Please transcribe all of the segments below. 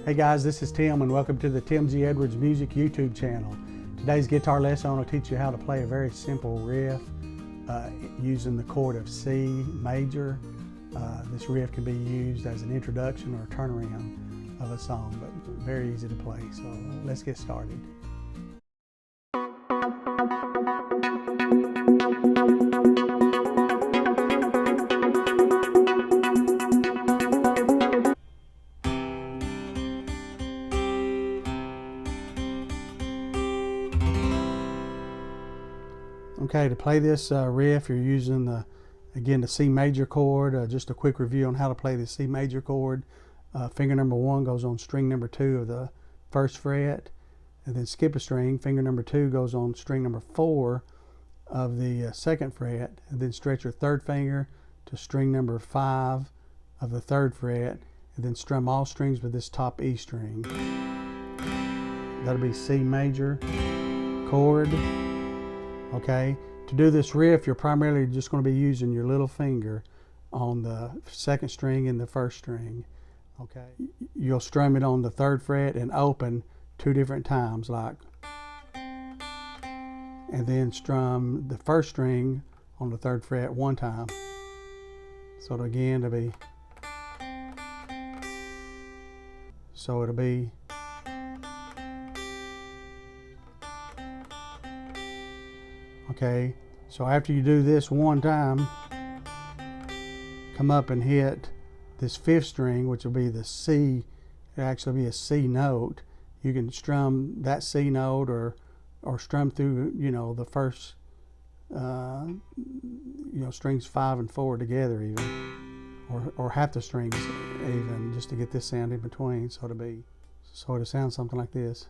Hey guys, this is Tim and welcome to the Tim G. Edwards Music YouTube channel. Today's guitar lesson I want to teach you how to play a very simple riff using the chord of C major. This riff can be used as an introduction or a turnaround of a song, but very easy to play. So let's get started. Okay, to play this riff, you're using the C major chord. Just a quick review on how to play the C major chord. Finger number 1 goes on string number 2 of the 1st fret, and then skip a string. Finger number 2 goes on string number 4 of the 2nd fret, and then stretch your 3rd finger to string number 5 of the 3rd fret, and then strum all strings with this top E string. That'll be C major chord. Okay, to do this riff, you're primarily just going to be using your little finger on the 2nd string and the 1st string. Okay, you'll strum it on the 3rd fret and open 2 different times, like, and then strum the 1st string on the 3rd fret 1 time. So it'll be okay, so after you do this 1 time, come up and hit this 5th string, which will be the C. It'll actually be a C note. You can strum that C note or strum through, the first, strings 5 and 4 together even, or half the strings even, just to get this sound in between. So it'll sound something like this.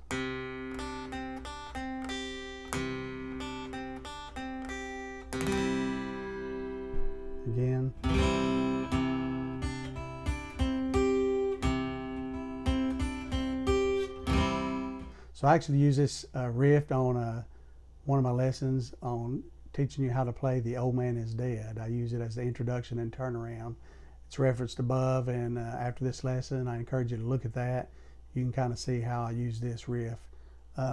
Again. So I actually use this riff on one of my lessons on teaching you how to play The Old Man Is Dead. I use it as the introduction and turnaround. It's referenced above, and after this lesson I encourage you to look at that. You can kind of see how I use this riff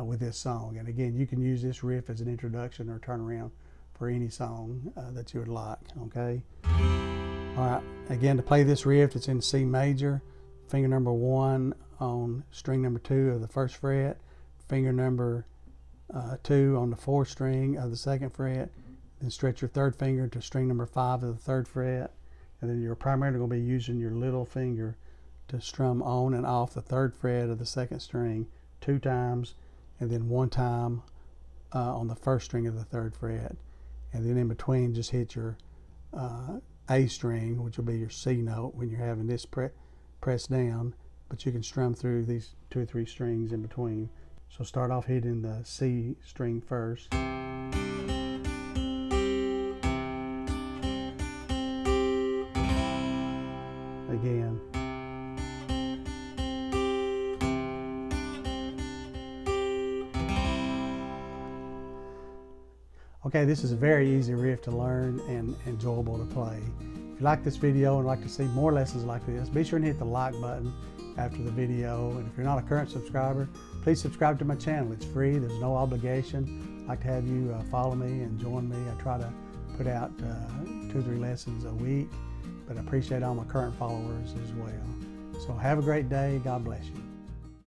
with this song. And again, you can use this riff as an introduction or turnaround for any song that you would like. Okay. All right. Again, to play this riff, it's in C major. Finger number 1 on string number 2 of the 1st fret. Finger number 2 on the 4th string of the 2nd fret. Then stretch your 3rd finger to string number 5 of the 3rd fret. And then you're primarily going to be using your little finger to strum on and off the 3rd fret of the 2nd string 2 times, and then 1 time on the 1st string of the 3rd fret. And then in between, just hit your A string, which will be your C note when you're having this pressed down, but you can strum through these 2 or 3 strings in between. So start off hitting the C string first. Again. Okay, this is a very easy riff to learn and enjoyable to play. If you like this video and like to see more lessons like this, be sure and hit the like button after the video. And if you're not a current subscriber, please subscribe to my channel. It's free, there's no obligation. I'd like to have you follow me and join me. I try to put out 2 or 3 lessons a week, but I appreciate all my current followers as well. So have a great day. God bless you.